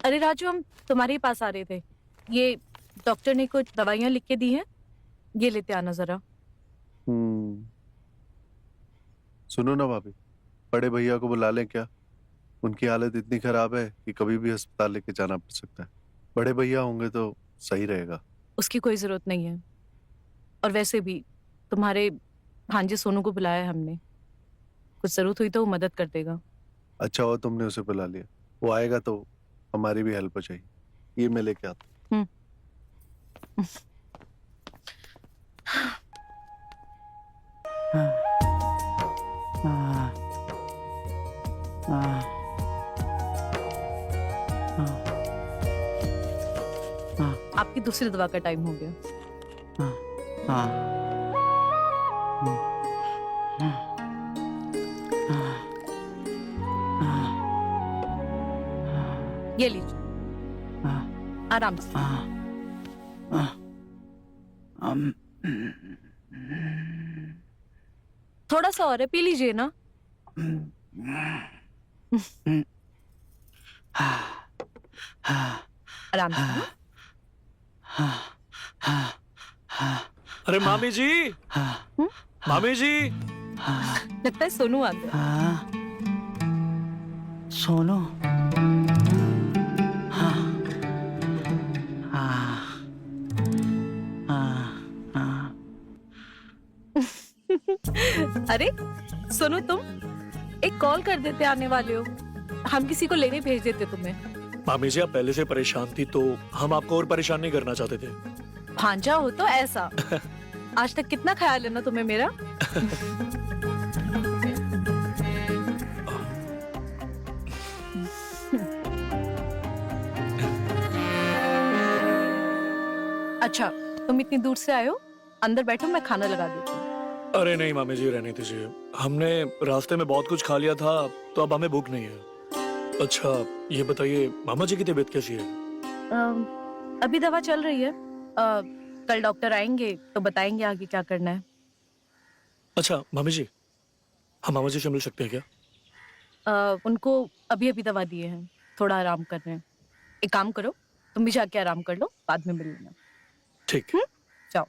अरे राजू, हम तुम्हारे ही पास आ रहे थे। ये डॉक्टर ने कुछ दवाइयां लिख के दी हैं, ये लेते आना जरा। सुनो ना भाभी, बड़े भैया को बुला लें क्या? उनकी हालत इतनी खराब है कि कभी भी अस्पताल लेके जाना पड़ सकता है। बड़े भैया होंगे तो सही रहेगा। उसकी कोई जरूरत नहीं है, और वैसे भी तुम्हारे भांजे सोनू को बुलाया है हमने, कुछ जरूरत हुई तो वो मदद कर देगा। अच्छा हुआ तुमने उसे बुला लिया, वो आएगा तो हमारी भी हेल्प हो जाएगी। ये मैं लेके आता हूँ। आपकी दूसरी दवा का टाइम हो गया। ये लीजिए, आराम से। थोड़ा सा और है, पी लीजिए ना। आराम से। अरे मामी जी, मामी जी। लगता है सोनू आ गया। सोनू। अरे सोनू, तुम एक कॉल कर देते आने वाले हो, हम किसी को लेने भेज देते तुम्हें। मामी जी, आप पहले से परेशान थी तो हम आपको और परेशान नहीं करना चाहते थे। भांजा हो तो ऐसा। आज तक कितना ख्याल है ना तुम्हें मेरा। अच्छा, तुम इतनी दूर से आए हो, अंदर बैठो, मैं खाना लगा देती हूँ। अरे नहीं मामी जी, रहने दीजिए। हमने रास्ते में बहुत कुछ खा लिया था, तो अब हमें भूख नहीं है। अच्छा ये बताइए, मामा जी की तबीयत कैसी है? अभी दवा चल रही है। कल डॉक्टर आएंगे तो बताएंगे आगे क्या करना है। अच्छा मामी जी, हम मामा जी से मिल सकते हैं क्या? उनको अभी अभी दवा दिए हैं, थोड़ा आराम कर रहे हैं। एक काम करो, तुम भी जाके आराम कर लो, बाद में मिल लेना। ठीक। जाओ।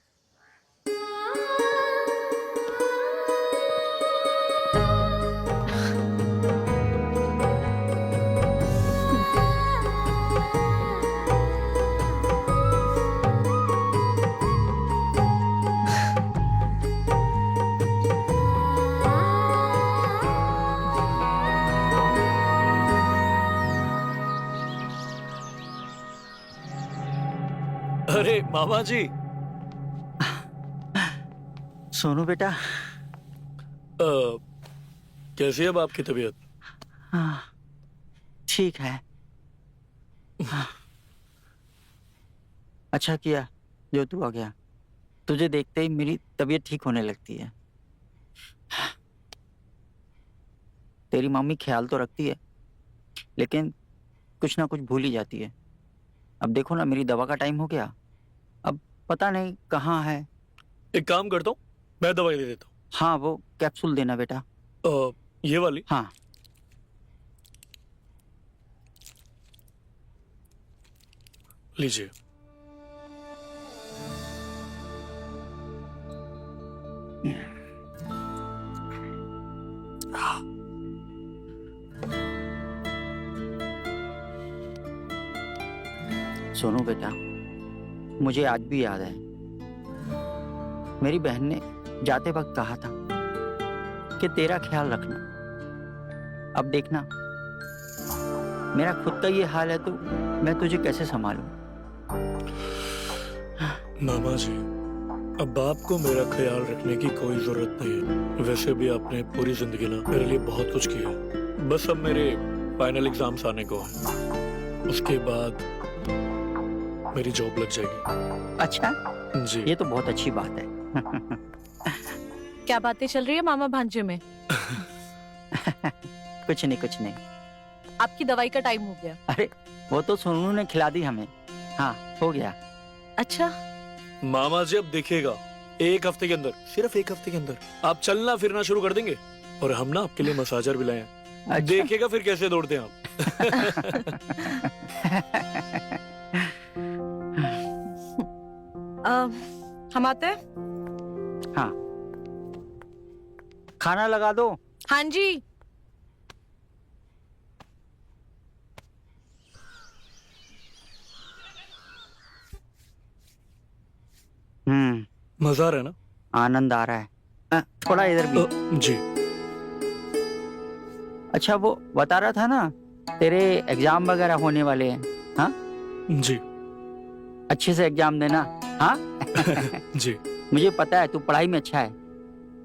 अरे मामा जी। सोनू बेटा। कैसी है अब आपकी तबीयत? ठीक है। अच्छा किया जो तू आ गया, तुझे देखते ही मेरी तबीयत ठीक होने लगती है। तेरी मम्मी ख्याल तो रखती है, लेकिन कुछ ना कुछ भूल ही जाती है। अब देखो ना, मेरी दवा का टाइम हो गया, अब पता नहीं कहाँ है। एक काम करता हूँ, मैं दवाई दे देता हूँ। हाँ, वो कैप्सूल देना बेटा। ये वाली? हाँ। लीजिए। सोनू बेटा, मुझे आज भी याद है, मेरी बहन ने जाते वक्त कहा था कि तेरा ख्याल रखना। अब देखना, मेरा खुद का ये हाल है तो मैं तुझे कैसे संभालूं? मामा जी, अब आपको मेरा ख्याल रखने की कोई जरूरत नहीं है। वैसे भी आपने पूरी जिंदगी ना मेरे लिए बहुत कुछ किया। बस अब मेरे फाइनल एग्जाम्स आने को है, उसके बाद मेरी जॉब लग जाएगी। अच्छा जी। ये तो बहुत अच्छी बात है। क्या बातें चल रही है मामा भांजे में? कुछ नहीं कुछ नहीं। आपकी दवाई का टाइम हो गया। अरे वो तो सोनू ने खिला दी हमें। हाँ, हो गया। अच्छा मामा जी, अब देखिएगा, एक हफ्ते के अंदर, सिर्फ एक हफ्ते के अंदर आप चलना फिरना शुरू कर देंगे, और हम ना आपके लिए मसाजर भी लाए हैं। अच्छा। देखिएगा फिर कैसे दौड़ते हैं आप। हम आते हैं। हाँ, खाना लगा दो। हाँ जी। मजा आ रहा है ना? आनंद आ रहा है। थोड़ा इधर भी। जी। अच्छा, वो बता रहा था ना, तेरे एग्जाम वगैरह होने वाले हैं। हाँ, जी। अच्छे से एग्जाम देना। हाँ। जी। मुझे पता है तू पढ़ाई में अच्छा है,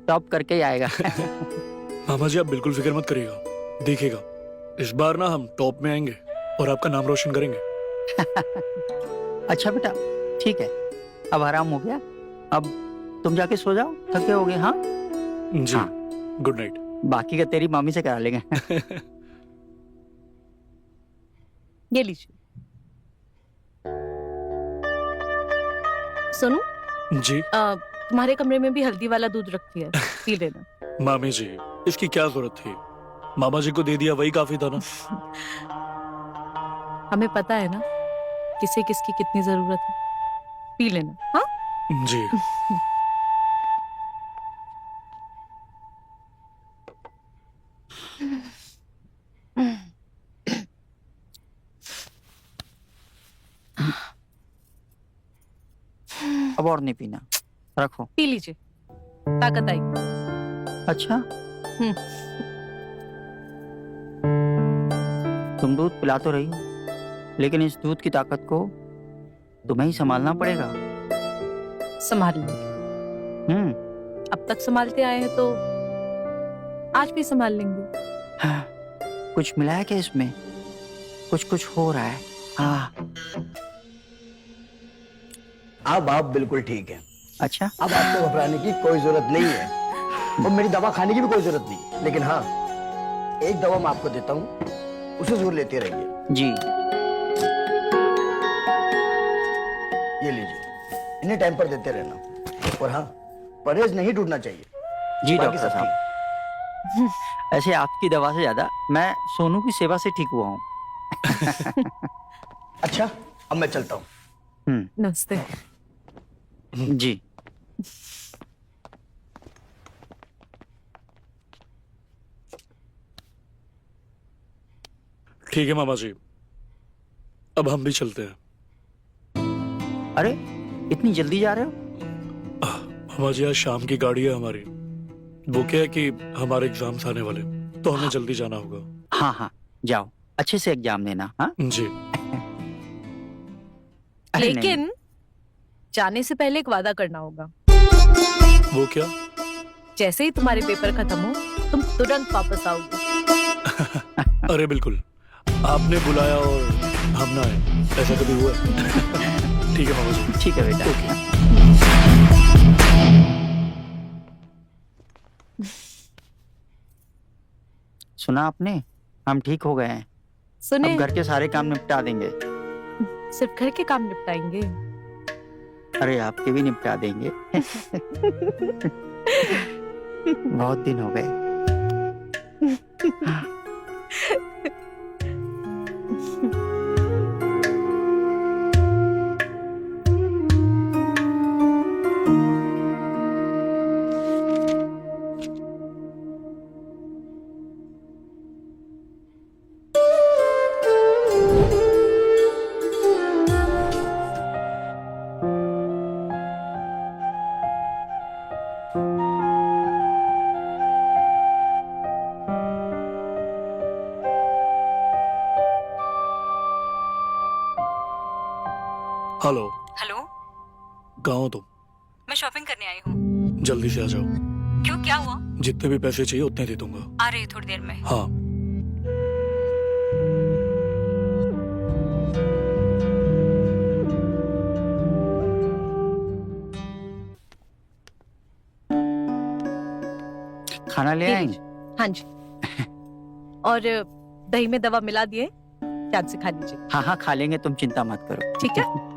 टॉप करके ही आएगा। मामा जी, आप बिल्कुल फिक्र मत करिएगा, देखिएगा इस बार ना हम टॉप में आएंगे और आपका नाम रोशन करेंगे। अच्छा बेटा, ठीक है, अब आराम हो गया, अब तुम जाके सो जाओ, थके होगे। हाँ जी। हाँ। Good night. बाकी का तेरी मामी से करा लेंगे। ये लीजिए। सोनू, जी। तुम्हारे कमरे में भी हल्दी वाला दूध रखी है, पी लेना। मामी जी, इसकी क्या जरूरत थी? मामा जी को दे दिया वही काफी था ना। हमें पता है ना किसे किसकी कितनी जरूरत है, पी लेना। हाँ जी। अब और नहीं पीना, रखो। पी लीजिए, ताकत आई। अच्छा, तुम दूध पिला तो रही हो, लेकिन इस दूध की ताकत को तुम्हें ही संभालना पड़ेगा। संभाल लेंगे। अब तक संभालते आए हैं तो आज भी संभाल लेंगे। हाँ, कुछ मिला है क्या इसमें? कुछ कुछ हो रहा है। हाँ। अब आप बिल्कुल ठीक है। अच्छा, अब आपको घबराने की कोई जरूरत नहीं है और मेरी दवा खाने की भी कोई जरूरत नहीं। लेकिन हाँ, एक दवा मैं आपको देता हूँ, उसे जरूर लेते रहिए। जी। ये लीजिए, इन्हें टाइम पर देते रहना। और हाँ, परहेज नहीं टूटना चाहिए। जी बाकी डॉक्टर सब साहब, ठीक। ऐसे आपकी दवा से ज्यादा मैं सोनू की सेवा से ठीक हुआ हूँ। अच्छा, अब मैं चलता हूँ। नमस्ते। जी। ठीक है मामा जी, अब हम भी चलते हैं। अरे, इतनी जल्दी जा रहे हो? मामा जी, आज शाम की गाड़ी है हमारी। वो क्या है कि हमारे एग्जाम्स आने वाले, तो हमें जल्दी जाना होगा। हाँ हाँ, जाओ, अच्छे से एग्जाम देना। हाँ जी। अरे लेकिन जाने से पहले एक वादा करना होगा। वो क्या? जैसे ही तुम्हारे पेपर खत्म हो, तुम तुरंत वापस आओगे। अरे बिल्कुल, आपने बुलाया और हम ना आए, ऐसा कभी हुआ? ठीक है मामा जी। नहीं, ठीक है बेटा। ओके। सुना आपने, हम ठीक हो गए हैं। सुने, अब घर के सारे काम निपटा देंगे। सिर्फ घर के काम निपटाएंगे? अरे आपके भी निपटा देंगे। बहुत दिन हो गए। हेलो। हेलो, कहाँ हो तुम? मैं शॉपिंग करने आई हूँ। जल्दी से आ जाओ। क्यों, क्या हुआ? जितने भी पैसे चाहिए उतने दे दूंगा। आ रही थोड़ी देर में। हाँ। खाना ले ये आएंगे? हाँ जी। और दही में दवा मिला दिए, याद से खा लीजिए। हाँ हाँ, खा लेंगे, तुम चिंता मत करो। ठीक है।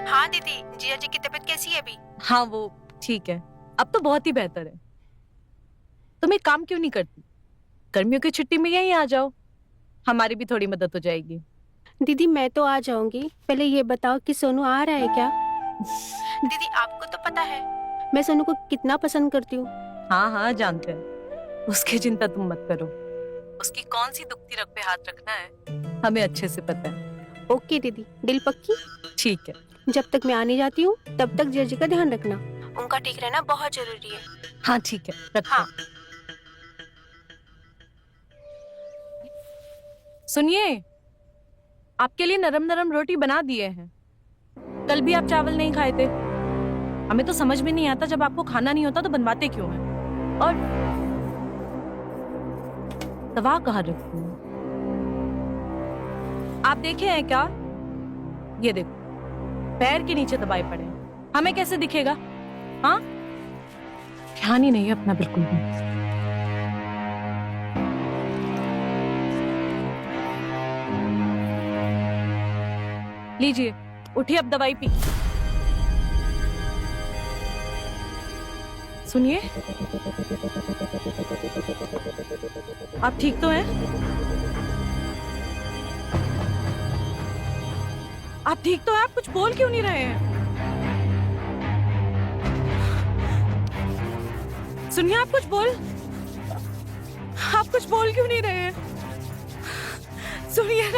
हाँ दीदी, जिया जी की तबीयत कैसी है अभी? हाँ, वो ठीक है, अब तो बहुत ही बेहतर है। तुम एक काम क्यों नहीं करती, गर्मियों की छुट्टी में यहीं आ जाओ, हमारी भी थोड़ी मदद हो जाएगी। दीदी मैं तो आ जाऊंगी, पहले ये बताओ कि सोनू आ रहा है क्या? दीदी आपको तो पता है मैं सोनू को कितना पसंद करती हूँ। हाँ हाँ जानते हैं, उसकी चिंता तुम मत करो, उसकी कौन सी दुखती रग पे हाथ रखना है हमें अच्छे से पता है। ओके दीदी, दिल पक्की। ठीक है। जब तक मैं आने जाती हूँ तब तक जीजा जी का ध्यान रखना, उनका ठीक रहना बहुत जरूरी है। हाँ ठीक है, रखो। हाँ। सुनिए, आपके लिए नरम नरम रोटी बना दिए हैं। कल भी आप चावल नहीं खाए थे, हमें तो समझ में नहीं आता जब आपको खाना नहीं होता तो बनवाते क्यों हैं। और तवा कहाँ रखती हूँ, आप देखे हैं क्या? ये देखो, पैर के नीचे दबाए पड़े हैं, हमें कैसे दिखेगा? हाँ, ध्यान ही नहीं है अपना बिल्कुल भी। लीजिए, उठिए, अब दवाई पी। सुनिए, आप ठीक तो हैं? आप ठीक तो हैं? आप कुछ बोल क्यों नहीं रहे हैं? सुनिए, आप कुछ बोल क्यों नहीं रहे हैं? सुनिए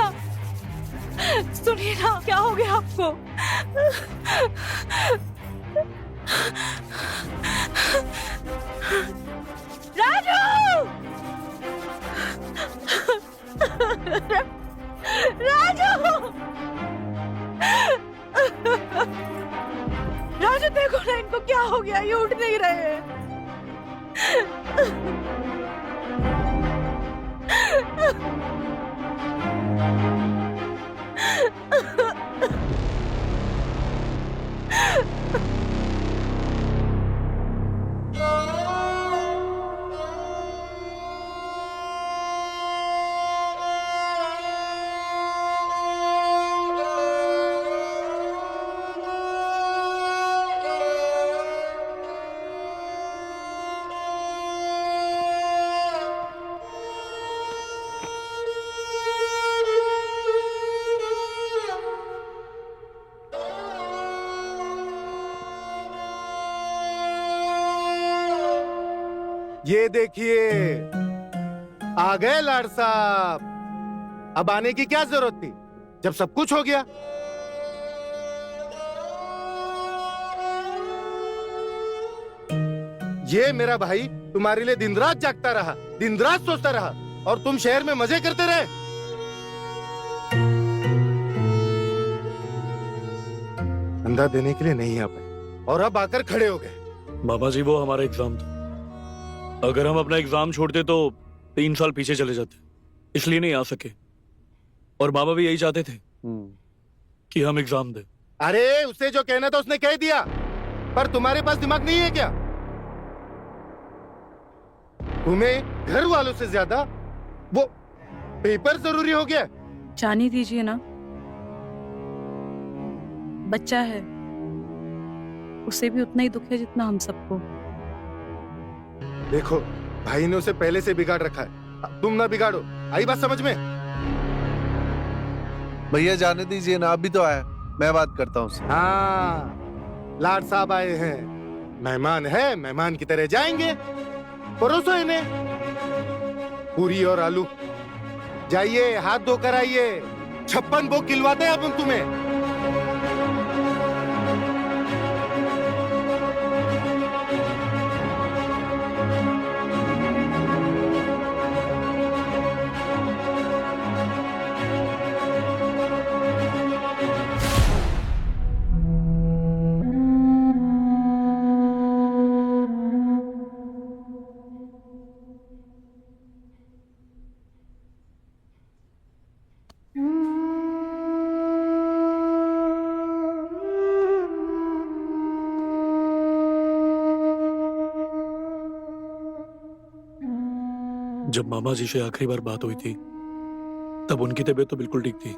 ना, क्या हो गया आपको? राजू! राजू देखो ना, इनको क्या हो गया, ये उठ नहीं रहे हैं। ये देखिए, आ गए लाड साहब। अब आने की क्या जरूरत थी जब सब कुछ हो गया। ये मेरा भाई तुम्हारे लिए दिन रात जागता रहा, दिन रात सोचता रहा, और तुम शहर में मजे करते रहे। अंधा देने के लिए नहीं आ पाए और अब आकर खड़े हो गए। मामा जी, वो हमारा एग्जाम था। अगर हम अपना एग्जाम छोड़ते तो 3 साल पीछे चले जाते, इसलिए नहीं आ सके। और बाबा भी यही चाहते थे कि हम एग्जाम दें। अरे उसे जो कहना था उसने कह दिया, पर तुम्हारे पास दिमाग नहीं है क्या? तुम्हें घर वालों से ज्यादा वो पेपर जरूरी हो गया। जाने दीजिए ना, बच्चा है, उसे भी उतना ही दुख है जितना हम सबको। देखो, भाई ने उसे पहले से बिगाड़ रखा है, अब तुम ना बिगाड़ो। आई बात समझ में? भैया जाने दीजिए ना, अभी तो आया, मैं बात करता हूँ उससे। हाँ, लाड साहब आए हैं, मेहमान है, मेहमान की तरह जाएंगे। परोसो इन्हें पूरी और आलू। जाइए, हाथ धोकर आइए, 56 भोग खिलवाते हैं अब हम तुम्हें। जब मामा जी से आखिरी बार बात हुई थी तब उनकी तबीयत तो बिल्कुल ठीक थी।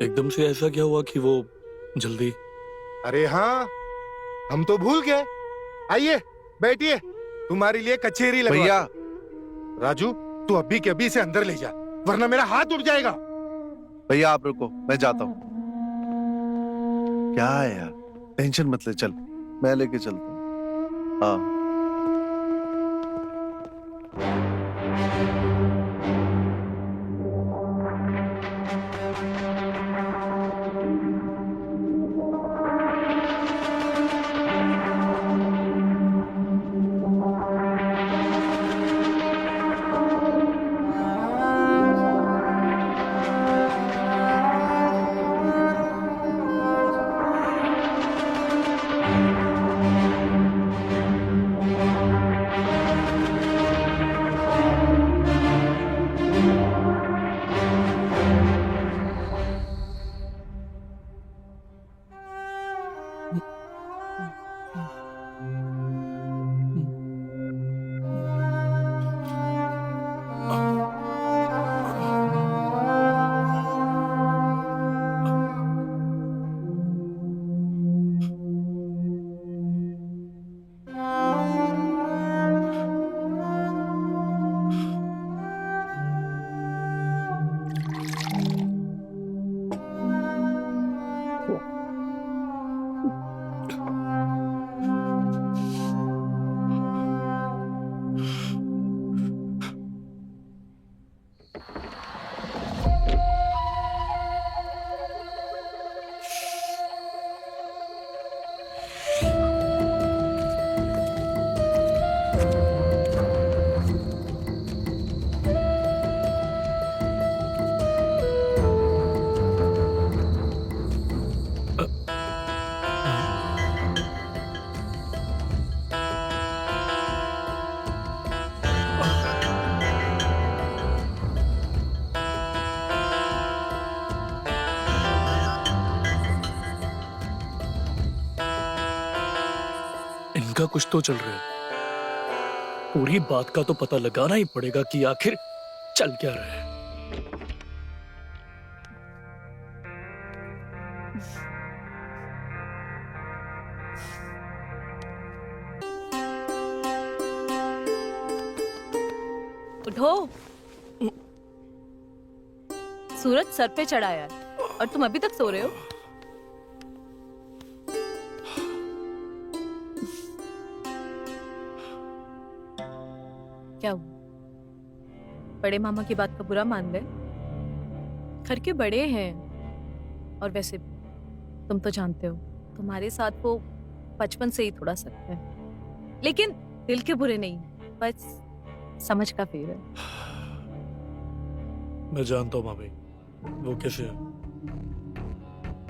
एकदम से ऐसा क्या हुआ कि वो जल्दी? अरे हाँ, हम तो भूल गए। आइए बैठिए, तुम्हारे लिए कचेरी लगवा। भैया राजू, तू अभी के अभी इसे अंदर ले जा, वरना मेरा हाथ उठ जाएगा। भैया आप रुको, मैं जाता हूँ। क्या है यार, टेंशन मत ले, चल मैं लेके चलता हूँ। हाँ इनका कुछ तो चल रहा है। पूरी बात का तो पता लगाना ही पड़ेगा कि आखिर चल क्या रहा है। उठो, सूरज सर पे चढ़ा यार, और तुम अभी तक सो रहे हो। क्या हुआ? बड़े मामा की बात का बुरा मान गए? घर के बड़े हैं, और वैसे तुम तो जानते हो तुम्हारे साथ वो बचपन से ही थोड़ा सख्त है, लेकिन दिल के बुरे नहीं, बस समझ का फेर है। मैं जानता हूँ मामी वो कैसे है,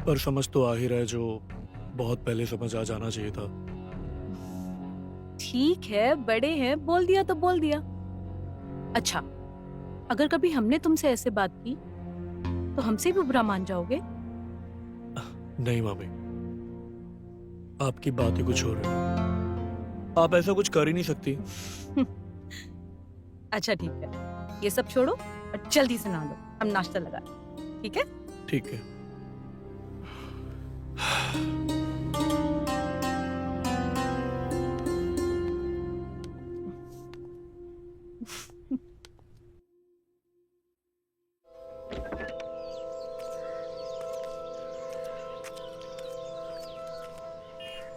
पर समझ तो आ ही रहा है जो बहुत पहले समझ आ जाना चाहिए था। ठीक है, बड़े हैं, बोल दिया तो बोल दिया। अच्छा, अगर कभी हमने तुमसे ऐसे बात की तो हमसे भी बुरा मान जाओगे? नहीं मामी, आपकी बात ही कुछ और है। आप ऐसा कुछ कर ही नहीं सकती। अच्छा ठीक है, ये सब छोड़ो और जल्दी से नहा लो, हम नाश्ता लगा लें, ठीक है? ठीक है।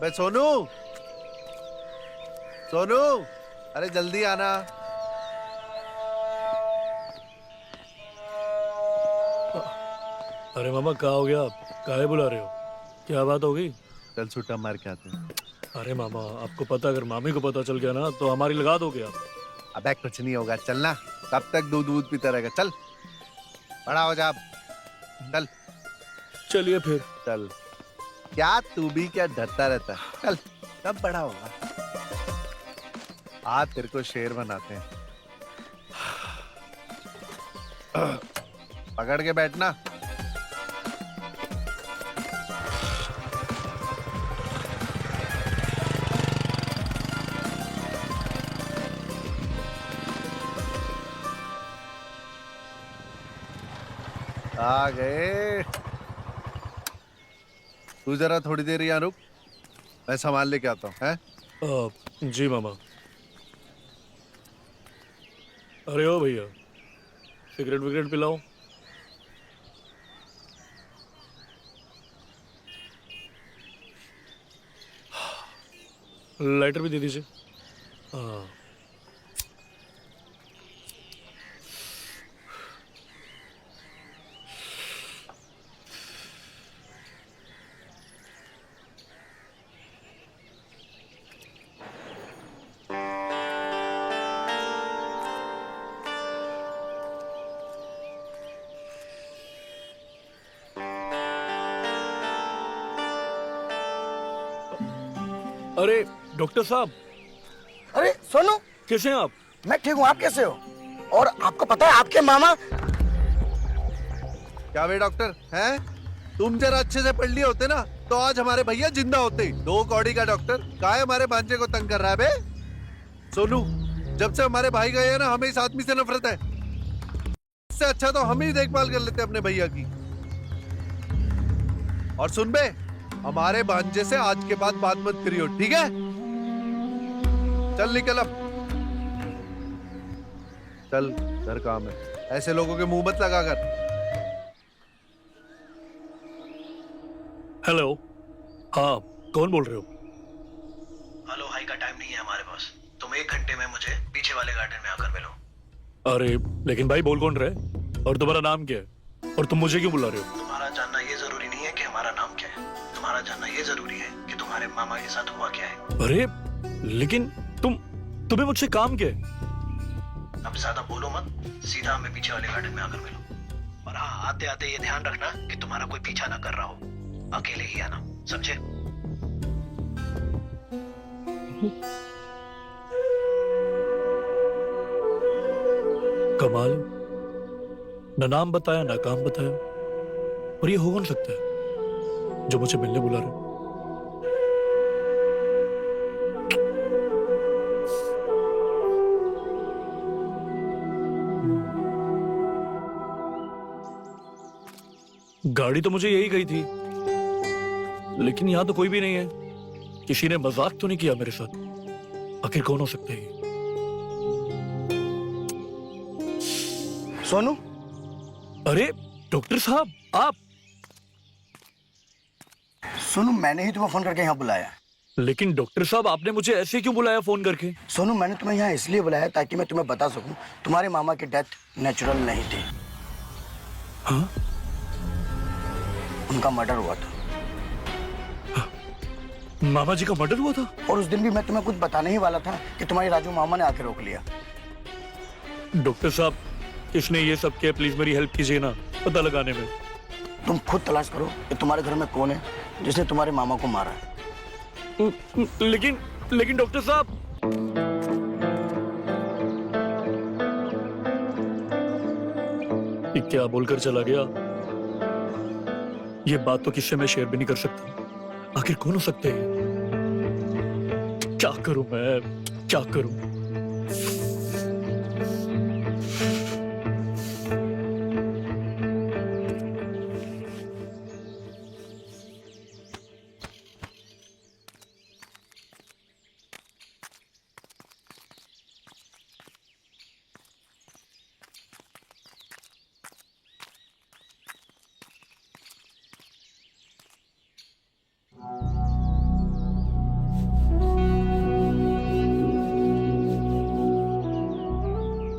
मैं सोनू, सोनू, अरे जल्दी आना। अरे मामा कहाँ हो गया आप? काहे बुला रहे हो? क्या बात हो गई? चल छुट्टा मार के आते हैं। अरे मामा, आपको पता, अगर मामी को पता चल गया ना तो हमारी लगा दोगे आप। अबे कुछ नहीं होगा, चलना। कब तक दूध दूध पीता रहेगा? चल बड़ा हो जा, चल। चलिए फिर। चल, क्या तू भी क्या डरता रहता है? चल, कब बड़ा होगा? आज तेरे को शेर बनाते हैं। पकड़ के बैठना। आ गए। तू जरा थोड़ी देर यहाँ रुक, मैं सामान लेके आता हूँ। हैं? जी मामा। अरे ओ भैया, सिगरेट विगरेट पिलाओ। लाइटर भी दे दीजिए। हाँ। अरे डॉक्टर साहब, अरे सोनू, कैसे हैं आप? मैं ठीक हूँ, आप कैसे हो? और आपको पता है आपके मामा? क्या बे डॉक्टर हैं? तुम जरा अच्छे से पढ़ लिए होते ना तो आज हमारे भैया जिंदा होते। 2 कौड़ी का डॉक्टर काहे हमारे भांजे को तंग कर रहा है बे? सोनू, जब से हमारे भाई गए हैं ना, हमें इस आदमी से नफरत है। इससे अच्छा तो हम ही देखभाल कर लेते अपने भैया की। और सुन बे, हमारे भांजे से आज के बाद बात मत करियो, ठीक है? चल निकल अब, चल घर काम है। ऐसे लोगों के मुंह मत लगा कर। हेलो, हाँ कौन बोल रहे हो? हेलो हाई का टाइम नहीं है हमारे पास। तुम 1 घंटे में मुझे पीछे वाले गार्डन में आकर मिलो। अरे लेकिन भाई बोल कौन रहे? और तुम्हारा नाम क्या है? और तुम मुझे क्यों बुला रहे हो? तुम्हारा जानना ये जरूरी नहीं है कि हमारा नाम क्या है। तुम्हारा जानना ये जरूरी है कि तुम्हारे मामा के साथ हुआ क्या है। अरे लेकिन तुम्हें मुझसे काम क्या है? अब ज्यादा बोलो मत, सीधा हमें पीछे वाले गार्डन में आकर मिलो। और हाँ, आते आते ये ध्यान रखना कि तुम्हारा कोई पीछा ना कर रहा हो। अकेले ही आना, समझे? कमाल, ना नाम बताया ना काम बताया। और ये हो कौन सकता है जो मुझे मिलने बुला रहे? गाड़ी तो मुझे यही गई थी, लेकिन यहां तो कोई भी नहीं है। किसी ने मजाक तो नहीं किया मेरे साथ? आखिर कौन हो सकता है ये? सोनू, अरे डॉक्टर साहब, आप? सोनू, मैंने ही तुम्हें फोन करके यहाँ बुलाया। लेकिन डॉक्टर साहब, आपने मुझे ऐसे क्यों बुलाया फोन करके? सोनू, मैंने तुम्हें यहाँ इसलिए बुलाया ताकि मैं तुम्हें बता सकूं तुम्हारे मामा की डेथ नेचुरल नहीं थी। हाँ? उनका मर्डर हुआ था। मामा जी का मर्डर हुआ था? और उस दिन भी मैं तुम्हें कुछ बताने ही वाला था कि तुम्हारे राजू मामा ने आके रोक लिया। डॉक्टर साहब, किसने ये सब किया? प्लीज मेरी हेल्प कीजिए ना पता लगाने में। तुम खुद तलाश करो कि तुम्हारे घर में कौन है जिसने तुम्हारे मामा को मारा है। लेकिन डॉक्टर साहब, ये क्या बोलकर चला गया? ये बात तो किससे मैं शेयर भी नहीं कर सकता। आखिर कौन हो सकते हैं? क्या करूं मैं, क्या करूं?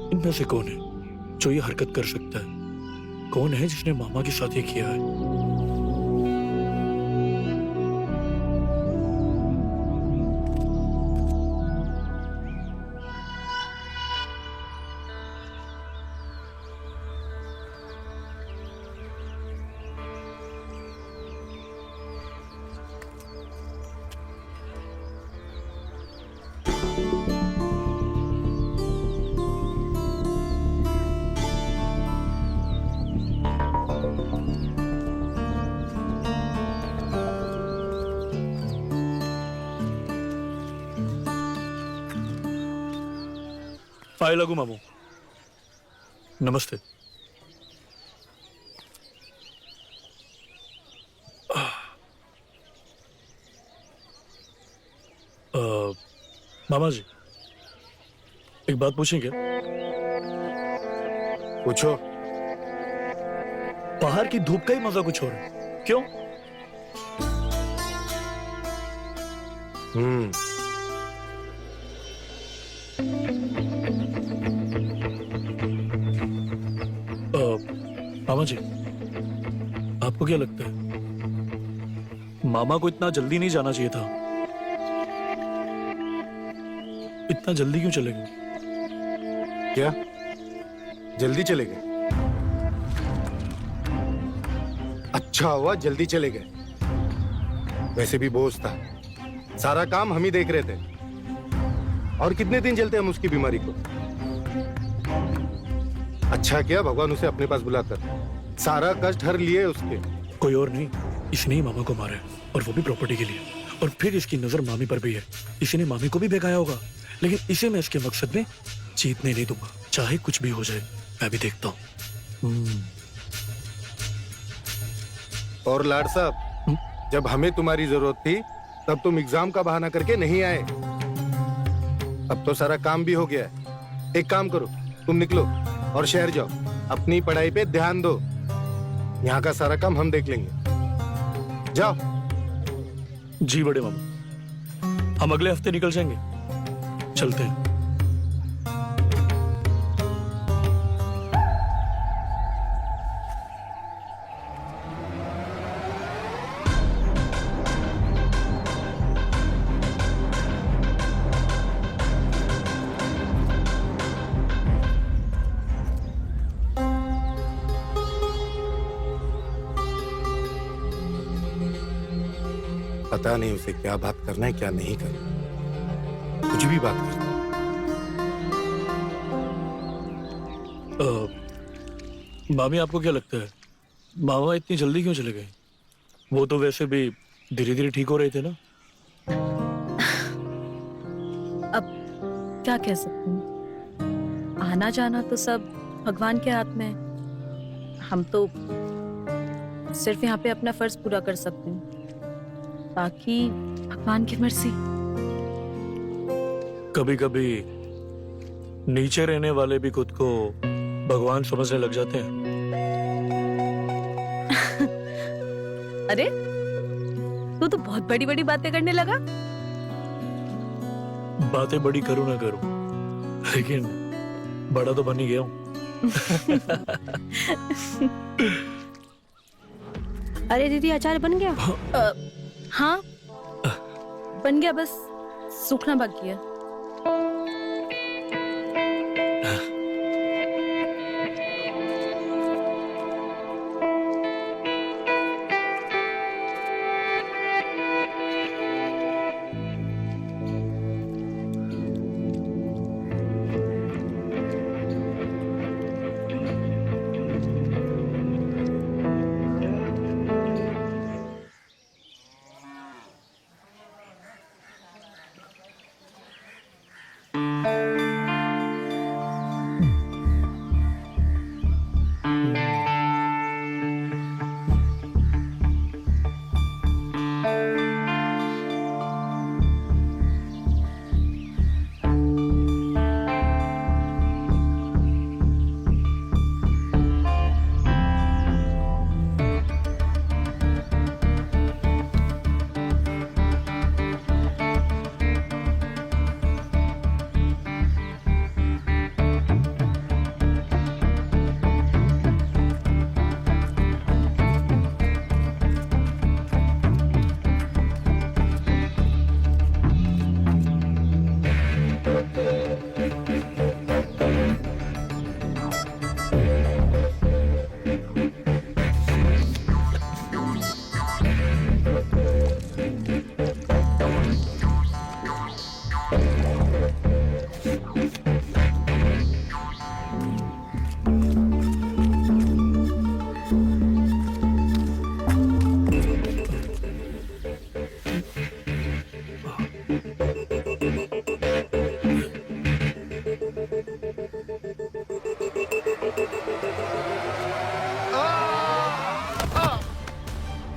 इनमें से कौन है जो ये हरकत कर सकता है? कौन है जिसने मामा के साथ ये किया है? पाए लगू मामू, नमस्ते। मामा जी, एक बात पूछें क्या? पूछो। बाहर की धूप का ही मजा कुछ और है, क्यों? मामा जी, आपको क्या लगता है मामा को इतना जल्दी नहीं जाना चाहिए था? इतना जल्दी क्यों चले गए? क्या जल्दी चले गए? अच्छा हुआ जल्दी चले गए। वैसे भी बोझ था, सारा काम हम ही देख रहे थे। और कितने दिन चलते हम उसकी बीमारी को। अच्छा किया भगवान उसे अपने पास बुलाकर सारा कष्ट हर लिए उसके। कोई और नहीं, इसने ही मामा को मारा है, और वो भी प्रॉपर्टी के लिए। और फिर इसकी नजर मामी पर भी है। इसी ने मामी को भी बेगाया होगा, लेकिन इसे मैं इसके मकसद में जीतने नहीं दूंगा, चाहे कुछ भी हो जाए। मैं भी देखता हूँ। और लाड साहब, जब हमें तुम्हारी जरूरत थी तब तुम एग्जाम का बहाना करके नहीं आए। अब तो सारा काम भी हो गया है। एक काम करो, तुम निकलो और शहर जाओ, अपनी पढ़ाई पे ध्यान दो। यहाँ का सारा काम हम देख लेंगे। जाओ। जी बड़े मामा, हम अगले हफ्ते निकल जाएंगे। चलते हैं। पता नहीं उसे क्या बात करना है क्या नहीं करना। कुछ भी बात करना। मामी, आपको क्या लगता है मामा इतनी जल्दी क्यों चले गए? वो तो वैसे भी धीरे धीरे ठीक हो रहे थे ना। अब क्या कह सकती हूँ, आना जाना तो सब भगवान के हाथ में है। हम तो सिर्फ यहाँ पे अपना फर्ज पूरा कर सकते हैं, बाकी भगवान की मर्जी। कभी कभी नीचे रहने वाले भी खुद को भगवान समझने लग जाते हैं। अरे तू तो बहुत बड़ी बड़ी बातें करने लगा। बातें बड़ी करूं ना करूं, लेकिन बड़ा तो बन ही गया हूं। अरे दीदी, अचार बन गया? हाँ बन गया, बस सूखना बाकी है।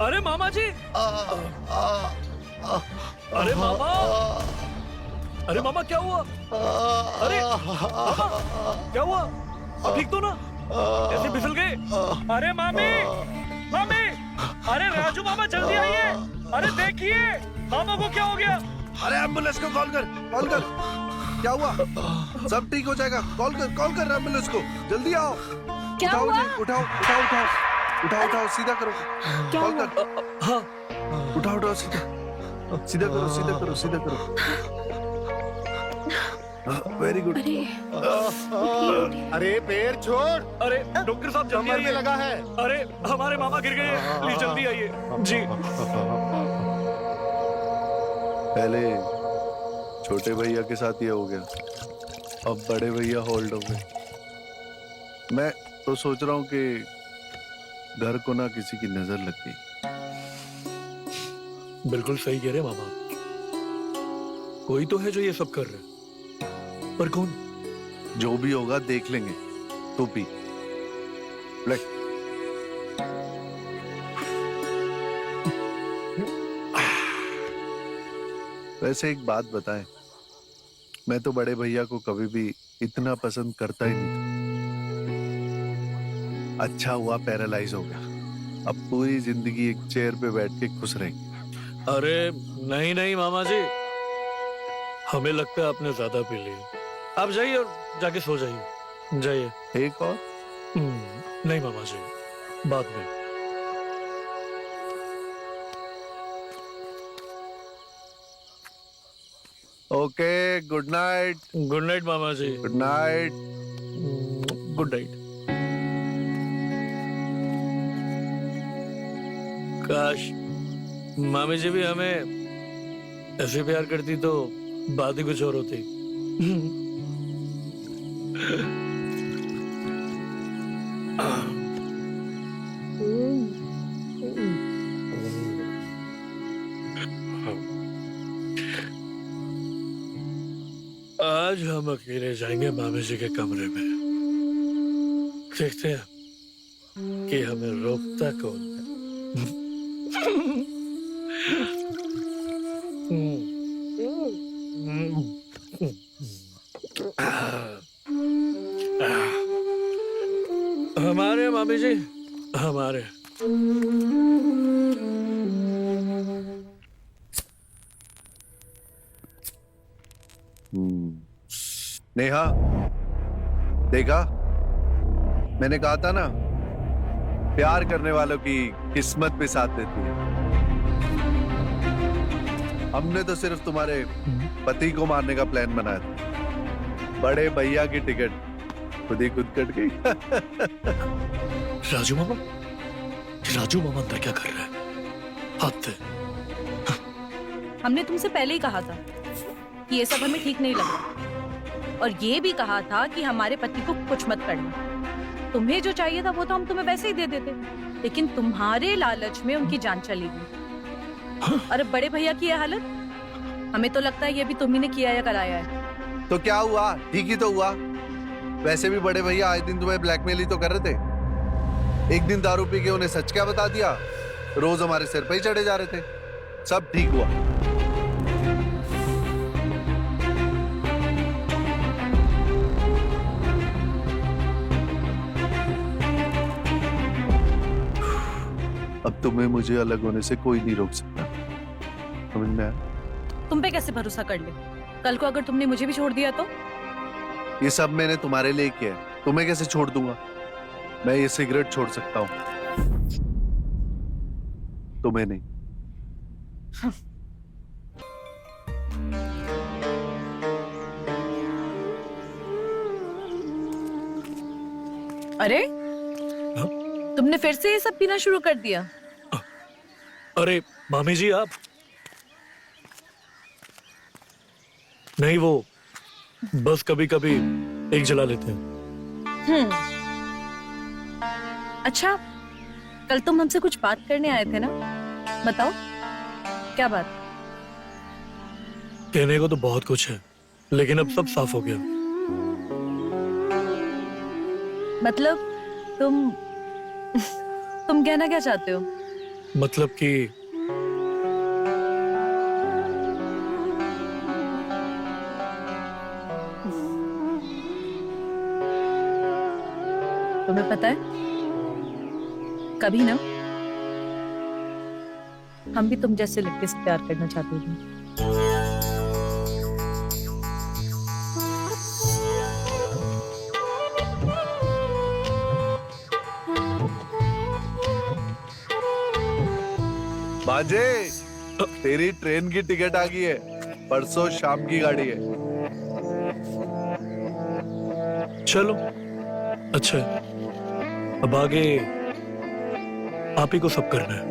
अरे मामा जी, अरे मामा, अरे मामा क्या हुआ? अरे मामा क्या हुआ? अब ठीक तो ना? ऐसे फिसल गए? अरे मामी, मामी, अरे राजू मामा जल्दी आइए। अरे देखिए मामा को क्या हो गया? अरे एम्बुलेंस को कॉल कर। क्या हुआ? सब ठीक हो जाएगा। कॉल कर एम्बुलेंस को, जल्दी आओ। क्या उठाओ हुआ? जी, उठाओ, सीधा करो। क्या कॉल हुआ? कर। हाँ उठाओ, सीधा करो। Very good. अरे अरे पैर छोड़, अरे डॉक्टर साहब जल्दी कमर में आइए। लगा है। अरे हमारे मामा गिर गए, प्लीज जल्दी आइए जी। पहले छोटे भैया के साथ ये हो गया, अब बड़े भैया होल्ड हो गए। मैं तो सोच रहा हूँ कि घर को ना किसी की नजर लग गई। बिल्कुल सही कह रहे मामा, कोई तो है जो ये सब कर रहे, पर कौन? जो भी होगा देख लेंगे। तू पी ले। वैसे एक बात बताएं, मैं तो बड़े भैया को कभी भी इतना पसंद करता ही नहीं था। अच्छा हुआ पैरालाइज हो गया, अब पूरी जिंदगी एक चेयर पे बैठ के खुश रहेंगे। अरे नहीं नहीं मामा जी, हमें लगता है आपने ज्यादा पी ली। आप जाइए और जाके सो जाइए, जाइए। एक और? नहीं मामा जी, बाद में। Okay, good night. Good night मामा जी। Good night. Good night. काश मामी जी भी हमें ऐसे प्यार करती तो बात ही कुछ और होती। आज हम अकेले जाएंगे मामी जी के कमरे में, देखते हैं कि हमें रोकता कौन है। हमारे मामी जी, हमारे। नेहा, देखा, मैंने कहा था ना, प्यार करने वालों की किस्मत भी साथ देती है। हमने तो सिर्फ तुम्हारे पति को मारने का प्लान बनाया था, बड़े भैया की टिकट खुद ही खुद कट गई। राजू मामा अंदर क्या कर रहा है? हाथ दे। हमने तुमसे पहले ही कहा था कि ये सब हमें ठीक नहीं लग रहा, और ये भी कहा था कि हमारे पति को कुछ मत करना। तुम्हें जो चाहिए था वो तो हम तुम्हें वैसे ही दे देते, लेकिन तुम्हारे लालच में उनकी जान चली गई। अरे बड़े भैया की ये हालत, हमें तो लगता है ये भी तुम्ही ने किया या कराया है। तो क्या हुआ? ठीक ही तो हुआ। वैसे भी बड़े भैया आए दिन तुम्हें ब्लैकमेल ही तो कर रहे थे। एक दिन दारू पी के उन्हें सच क्या बता दिया, रोज हमारे सिर पे ही चढ़े जा रहे थे। सब ठीक हुआ। अब तुम्हें मुझे अलग होने से कोई नहीं रोक सकता, समझ में आया? तुम पे कैसे भरोसा कर ले? कल को अगर तुमने मुझे भी छोड़ दिया तो? ये सब मैंने तुम्हारे लिए किया है, तुम्हें कैसे छोड़ दूंगा? मैं ये सिगरेट छोड़ सकता हूँ, तुम्हें नहीं। अरे तुमने फिर से ये सब पीना शुरू कर दिया? अरे मामी जी आप नहीं, वो बस कभी कभी एक जला लेते हैं। अच्छा, कल तुम हमसे कुछ बात करने आए थे ना, बताओ क्या बात? कहने को तो बहुत कुछ है, लेकिन अब सब साफ हो गया। मतलब तुम कहना क्या चाहते हो? मतलब कि तुम्हें पता है, कभी ना हम भी तुम जैसे लड़के से प्यार करना चाहते थे। बाजे, तेरी ट्रेन की टिकट आ गई है, परसों शाम की गाड़ी है। चलो अच्छा है। अब आगे आप ही को सब करना है।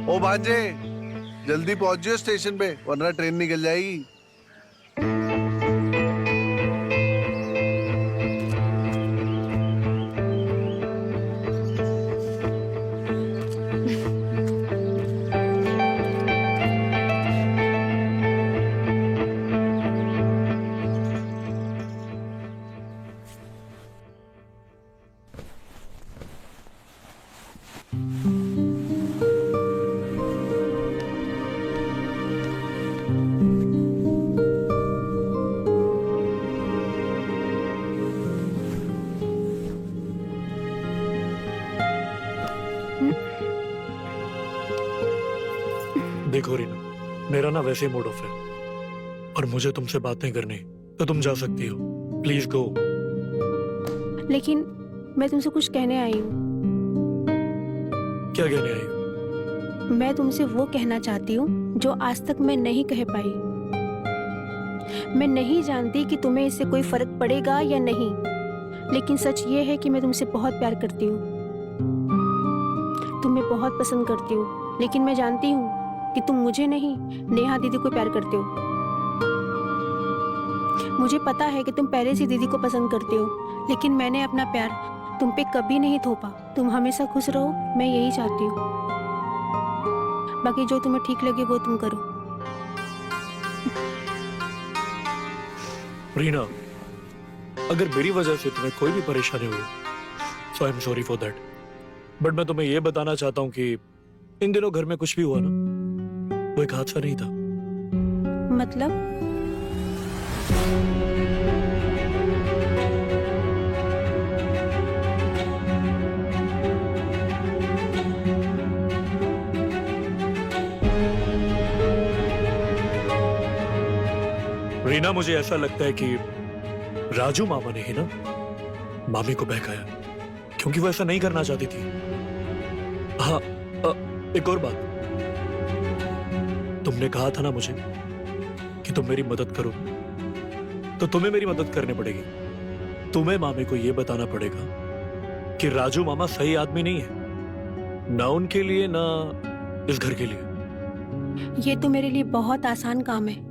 ओ भांजे, जल्दी पहुंचिए स्टेशन पे, वरना ट्रेन निकल जाएगी। देखो रीना, मेरा ना वैसे ही मूड ऑफ है और मुझे तुमसे बातें करनी, तो तुम जा सकती हो। Please go. लेकिन मैं तुमसे कुछ कहने आई हूँ। क्या कहने आई हो? मैं तुमसे वो कहना चाहती हूँ जो आज तक मैं नहीं कह पाई। मैं नहीं जानती कि तुम्हें इससे कोई फर्क पड़ेगा या नहीं, लेकिन सच ये है कि मैं तुमसे बहुत प्यार करती हूँ, तुम्हें बहुत पसंद करती हूँ। लेकिन मैं जानती हूँ कि तुम मुझे नहीं, नेहा दीदी को प्यार करते हो। मुझे पता है कि तुम पहले से दीदी को पसंद करते हो, लेकिन मैंने अपना प्यार तुम पे कभी नहीं थोपा। तुम हमेशा खुश रहो, मैं यही चाहती हूँ। बाकी जो तुम्हें ठीक लगे वो तुम करो। रीना, अगर मेरी वजह से तुम्हें कोई भी परेशानी हुई, so I am sorry for that. But मैं तुम्हें यह बताना चाहता हूँ कि इन दिनों घर में कुछ भी हुआ ना, वो एक हादसा नहीं था। मतलब? रीना, मुझे ऐसा लगता है कि राजू मामा ने ही ना मामी को बहकाया, क्योंकि वो ऐसा नहीं करना चाहती थी। हाँ, एक और बात, तुमने कहा था ना मुझे कि तुम मेरी मदद करो, तो तुम्हें मेरी मदद करनी पड़ेगी। तुम्हें मामी को यह बताना पड़ेगा कि राजू मामा सही आदमी नहीं है, ना उनके लिए ना इस घर के लिए। ये तो मेरे लिए बहुत आसान काम है।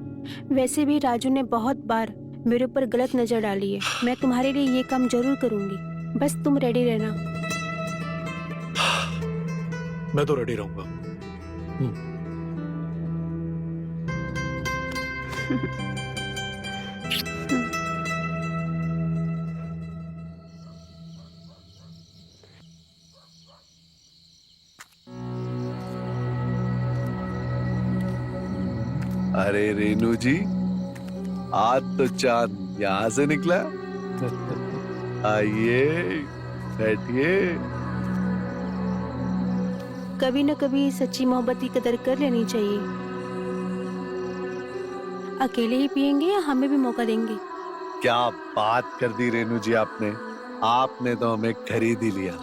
वैसे भी राजू ने बहुत बार मेरे ऊपर गलत नजर डाली है। मैं तुम्हारे लिए ये काम जरूर करूंगी, बस तुम रेडी रहना। मैं तो रेडी रहूंगा। अरे रेनू जी, आज तो चांद यहाँ से निकला। आइए, बैठिए। कभी न कभी सच्ची मोहब्बत की कदर कर लेनी चाहिए। अकेले ही पियेंगे या हमें भी मौका देंगे? क्या बात कर दी रेनू जी आपने। आपने तो हमें खरीद ही लिया।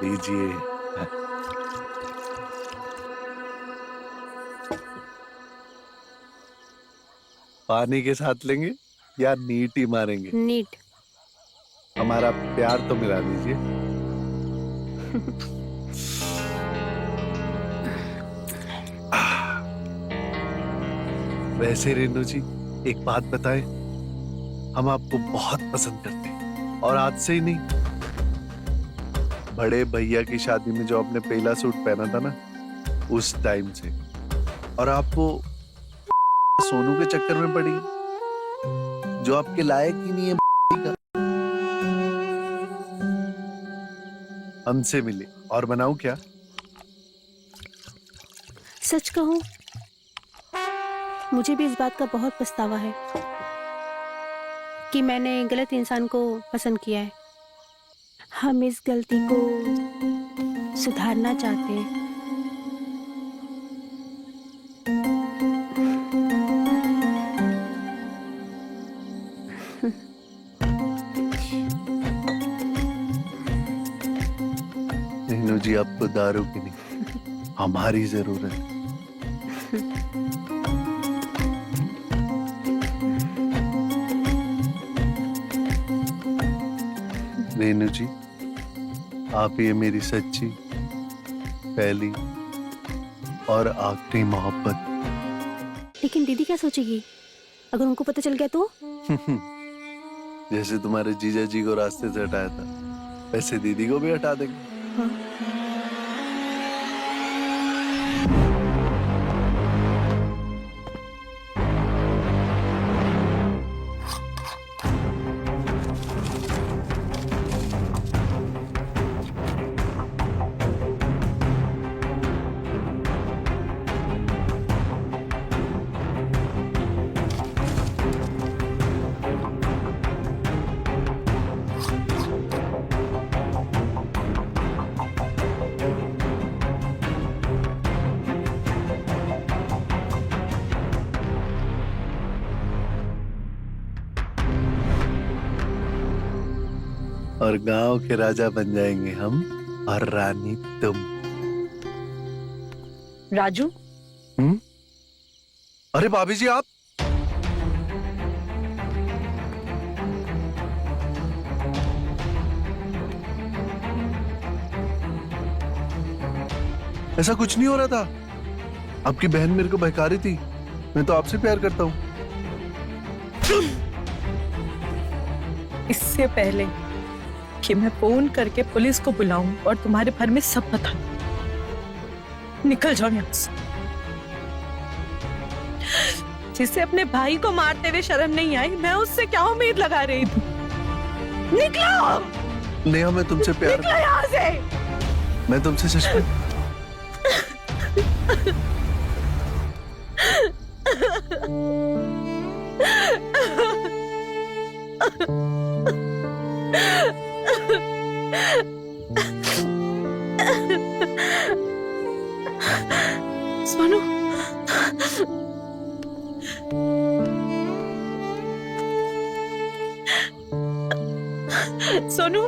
लीजिए। पानी के साथ लेंगे या नीट ही मारेंगे? नीट। हमारा प्यार तो मिला दीजिए। वैसे रेनू जी, एक बात बताएं, हम आपको बहुत पसंद करते हैं, और आज से ही नहीं, बड़े भैया की शादी में जो आपने पहला सूट पहना था ना, उस टाइम से। और आप वो सोनू के चक्कर में पड़ी, जो आपके लायक ही नहीं है का। हमसे मिले और बनाऊं क्या? सच कहूं, मुझे भी इस बात का बहुत पछतावा है कि मैंने गलत इंसान को पसंद किया है। हम इस गलती को सुधारना चाहते हैं। नीनू जी, आपको दारू की नहीं, हमारी जरूरत है। नीनू जी, आप ये मेरी सच्ची पहली और आखिरी मोहब्बत। लेकिन दीदी क्या सोचेगी अगर उनको पता चल गया तो? जैसे तुम्हारे जीजा जी को रास्ते से हटाया था, वैसे दीदी को भी हटा देंगे। हाँ। और गांव के राजा बन जाएंगे हम और रानी तुम। राजू, अरे भाभी जी, आप ऐसा कुछ नहीं हो रहा था। आपकी बहन मेरे को बहका रही थी। मैं तो आपसे प्यार करता हूँ। इससे पहले कि मैं फोन करके पुलिस को बुलाऊं और तुम्हारे घर में सब बता दूं, निकल जाओ यहाँ से। जिसे अपने भाई को मारते हुए शर्म नहीं आई, मैं उससे क्या उम्मीद लगा रही थी? निकलो! नेहा, मैं तुमसे प्यार, निकलो यहाँ से! मैं तुमसे सच में सोनू, सोनू,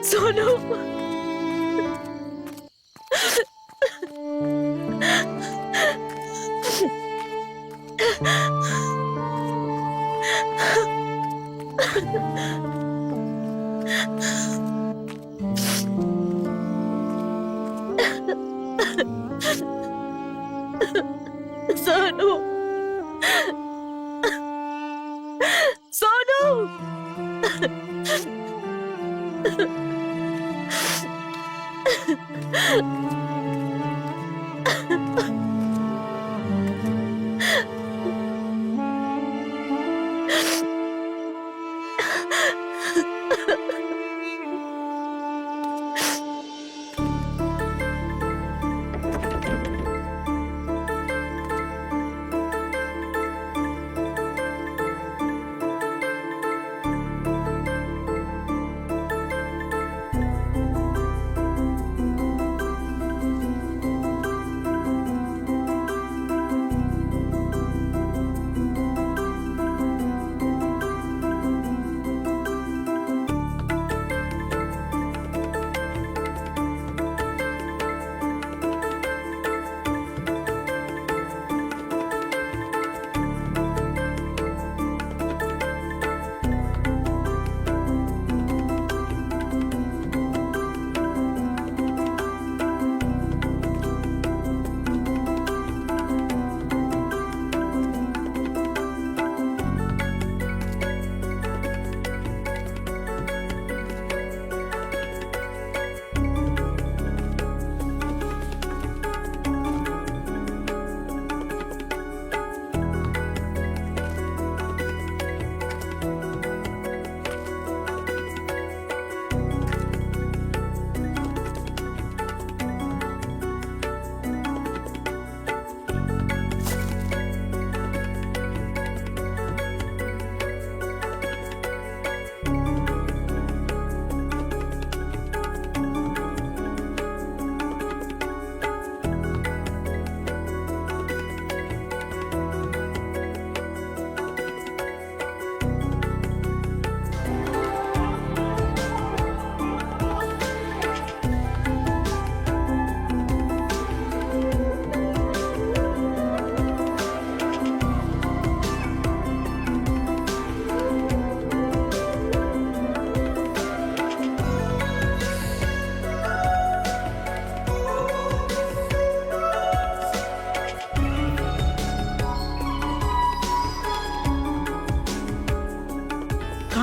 सोनू, सोनू, सोनू,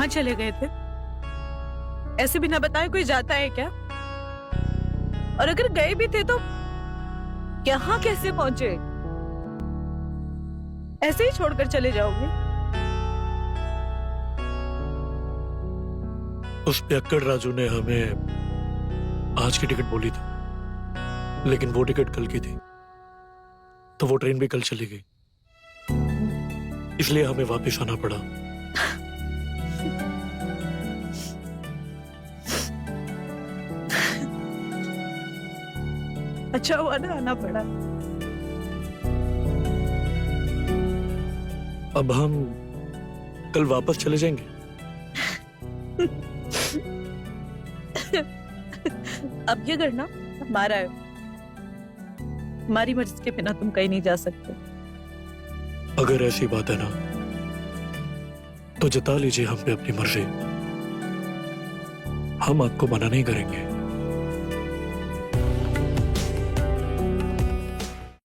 कहाँ चले गए थे? ऐसे बिना बताए कोई जाता है क्या? और अगर गए भी थे तो यहाँ कैसे पहुंचे? ऐसे ही छोड़कर चले जाओगे? उस पियक्कड़ राजू ने हमें आज की टिकट बोली थी, लेकिन वो टिकट कल की थी, तो वो ट्रेन भी कल चली गई, इसलिए हमें वापस आना पड़ा। अच्छा हुआ ना आना पड़ा। अब हम कल वापस चले जाएंगे। अब ये करना हमारा है, हमारी मर्जी के बिना तुम कहीं नहीं जा सकते। अगर ऐसी बात है ना, तो जता लीजिए हम पे अपनी मर्जी, हम आपको मना नहीं करेंगे।